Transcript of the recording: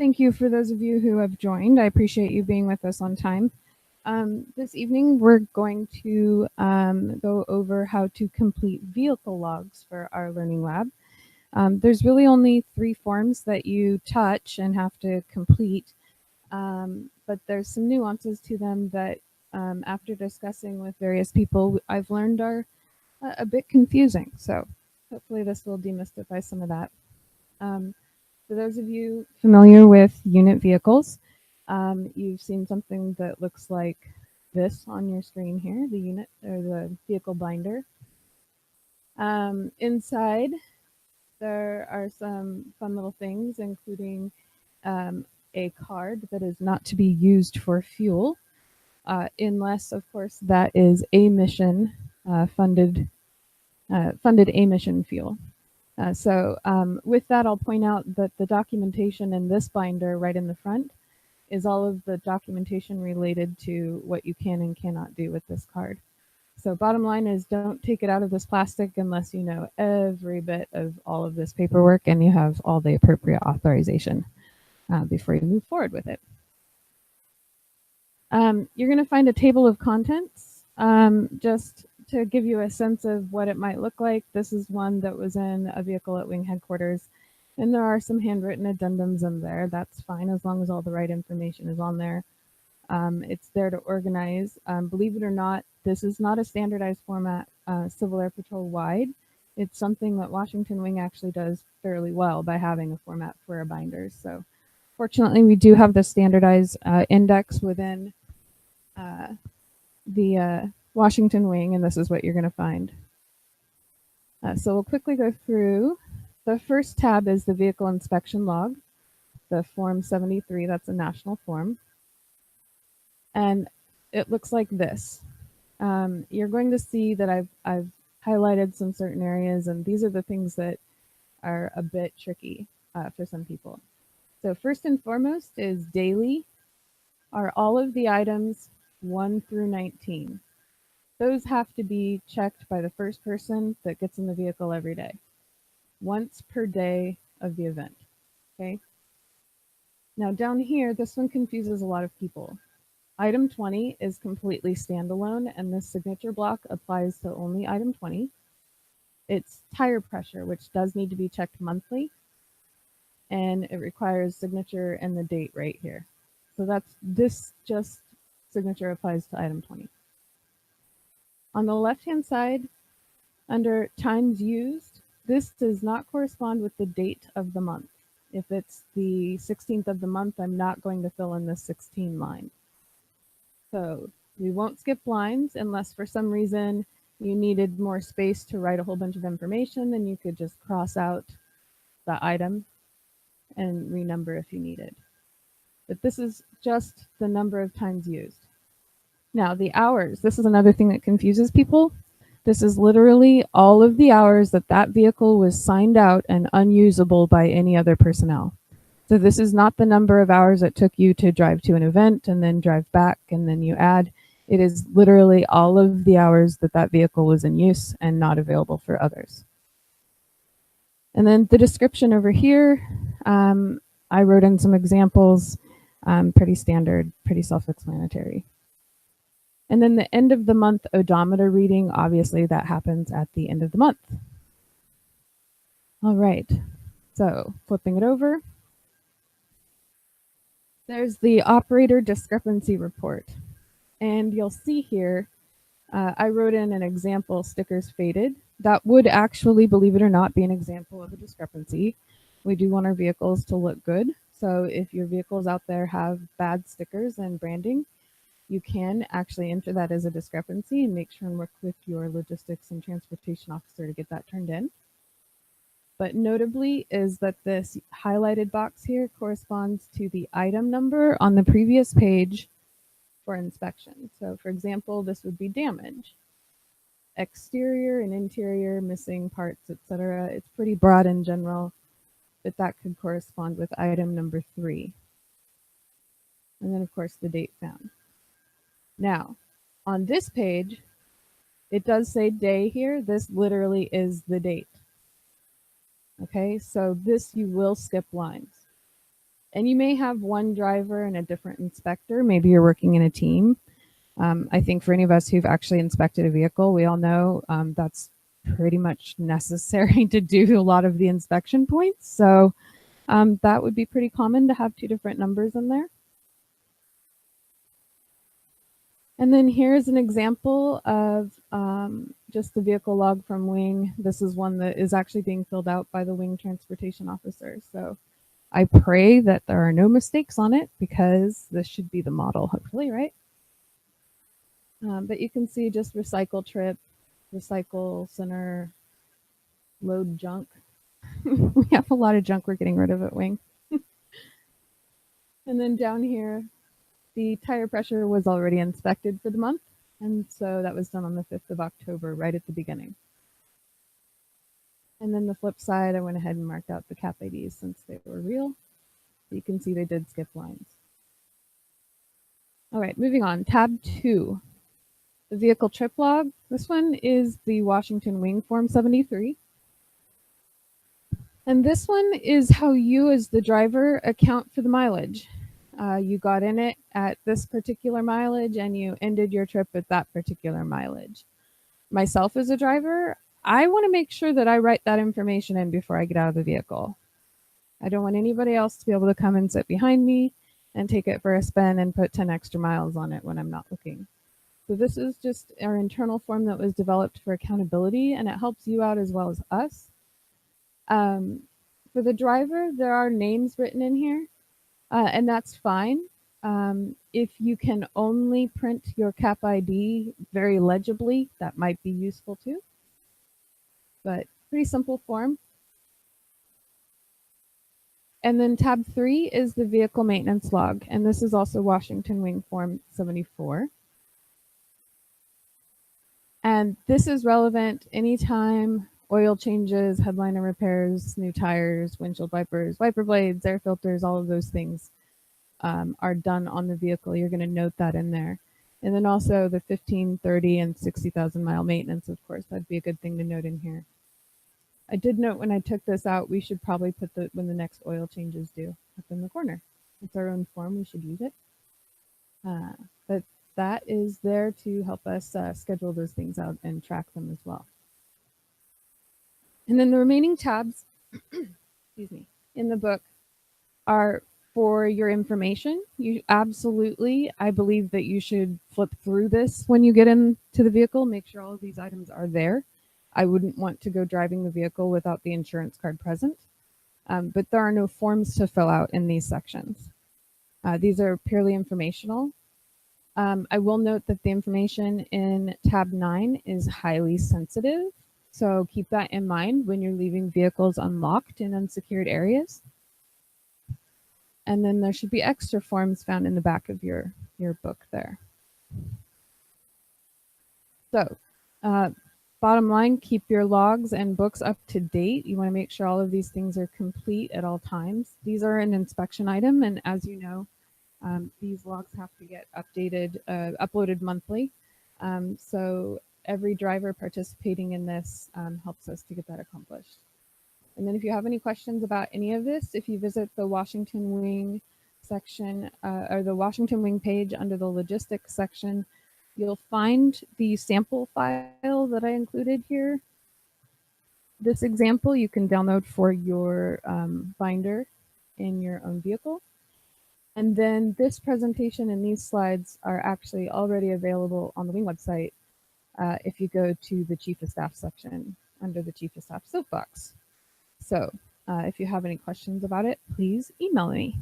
Thank you for those of you who have joined. I appreciate you being with us on time. This evening, we're going to go over how to complete vehicle logs for our learning lab. There's really only 3 forms that you touch and have to complete, but there's some nuances to them that after discussing with various people, I've learned are a bit confusing. So hopefully this will demystify some of that. For those of you familiar with unit vehicles, you've seen something that looks like this on your screen here, the unit or the vehicle binder. Inside, there are some fun little things, including a card that is not to be used for fuel, unless, of course, that is a mission funded a mission fuel. So with that, I'll point out that the documentation in this binder right in the front is all of the documentation related to what you can and cannot do with this card. So bottom line is, don't take it out of this plastic unless you know every bit of all of this paperwork and you have all the appropriate authorization before you move forward with it. You're going to find a table of contents just to give you a sense of what it might look like. This is one that was in a vehicle at Wing Headquarters, and there are some handwritten addendums in there. That's fine as long as all the right information is on there. It's there to organize. Believe it or not, this is not a standardized format Civil Air Patrol wide. It's something that Washington Wing actually does fairly well by having a format for our binders. So fortunately, we do have the standardized index within the Washington Wing, and this is what you're going to find. So we'll quickly go through. The first tab is the vehicle inspection log, the Form 73, that's a national form. And it looks like this. You're going to see that I've highlighted some certain areas, and these are the things that are a bit tricky for some people. So first and foremost is daily are all of the items 1 through 19. Those have to be checked by the first person that gets in the vehicle every day, once per day of the event, okay? Now down here, this one confuses a lot of people. Item 20 is completely standalone, and this signature block applies to only item 20. It's tire pressure, which does need to be checked monthly, and it requires signature and the date right here. So this just signature applies to item 20. On the left-hand side, under times used, this does not correspond with the date of the month. If it's the 16th of the month, I'm not going to fill in the 16 line. So we won't skip lines unless for some reason you needed more space to write a whole bunch of information, then you could just cross out the item and renumber if you needed. But this is just the number of times used. Now the hours, this is another thing that confuses people. This is literally all of the hours that that vehicle was signed out and unusable by any other personnel. So this is not the number of hours it took you to drive to an event and then drive back and then you add. It is literally all of the hours that that vehicle was in use and not available for others. And then the description over here, I wrote in some examples, pretty standard, pretty self-explanatory. And then the end of the month odometer reading, obviously that happens at the end of the month. All right, so flipping it over. There's the operator discrepancy report. And you'll see here, I wrote in an example, stickers faded. That would actually, believe it or not, be an example of a discrepancy. We do want our vehicles to look good. So if your vehicles out there have bad stickers and branding, you can actually enter that as a discrepancy and make sure and work with your logistics and transportation officer to get that turned in. But notably is that this highlighted box here corresponds to the item number on the previous page for inspection. So for example, this would be damage, exterior and interior, missing parts, etc. It's pretty broad in general, but that could correspond with item number 3. And then of course the date found. Now, on this page, it does say day here. This literally is the date. Okay, so this you will skip lines. And you may have one driver and a different inspector. Maybe you're working in a team. I think for any of us who've actually inspected a vehicle, we all know that's pretty much necessary to do a lot of the inspection points. So that would be pretty common to have two different numbers in there. And then here's an example of just the vehicle log from Wing. This is one that is actually being filled out by the Wing transportation officer. So I pray that there are no mistakes on it because this should be the model, hopefully, right? But you can see just recycle trip, recycle center, load junk. We have a lot of junk we're getting rid of at Wing. And then down here, the tire pressure was already inspected for the month. And so that was done on the 5th of October, right at the beginning. And then the flip side, I went ahead and marked out the Cap IDs since they were real. So you can see they did skip lines. All right, moving on. Tab 2, the vehicle trip log. This one is the Washington Wing Form 73. And this one is how you as the driver account for the mileage. You got in it at this particular mileage and you ended your trip at that particular mileage. Myself as a driver, I want to make sure that I write that information in before I get out of the vehicle. I don't want anybody else to be able to come and sit behind me and take it for a spin and put 10 extra miles on it when I'm not looking. So this is just our internal form that was developed for accountability, and it helps you out as well as us. For the driver, there are names written in here, and that's fine. If you can only print your Cap ID very legibly, that might be useful too. But pretty simple form. And then tab 3 is the vehicle maintenance log, and this is also Washington Wing Form 74. And this is relevant anytime oil changes, headliner repairs, new tires, windshield wipers, wiper blades, air filters, all of those things are done on the vehicle. You're going to note that in there. And then also the 15, 30, and 60,000 mile maintenance, of course, that'd be a good thing to note in here. I did note when I took this out, we should probably put when the next oil changes due up in the corner. It's our own form, we should use it. But that is there to help us schedule those things out and track them as well. And then the remaining tabs, excuse me, in the book are for your information. You absolutely, I believe that you should flip through this when you get into the vehicle, make sure all of these items are there. I wouldn't want to go driving the vehicle without the insurance card present. But there are no forms to fill out in these sections. These are purely informational. I will note that the information in tab 9 is highly sensitive. So keep that in mind when you're leaving vehicles unlocked in unsecured areas. And then there should be extra forms found in the back of your book there. So bottom line, keep your logs and books up to date. You want to make sure all of these things are complete at all times. These are an inspection item, and as you know, these logs have to get updated, uploaded monthly. So every driver participating in this helps us to get that accomplished. And then if you have any questions about any of this, if you visit the Washington Wing section or the Washington Wing page under the logistics section, you'll find the sample file that I included here. This example you can download for your binder in your own vehicle. And then this presentation and these slides are actually already available on the Wing website if you go to the Chief of Staff section under the Chief of Staff soapbox. So if you have any questions about it, please email me.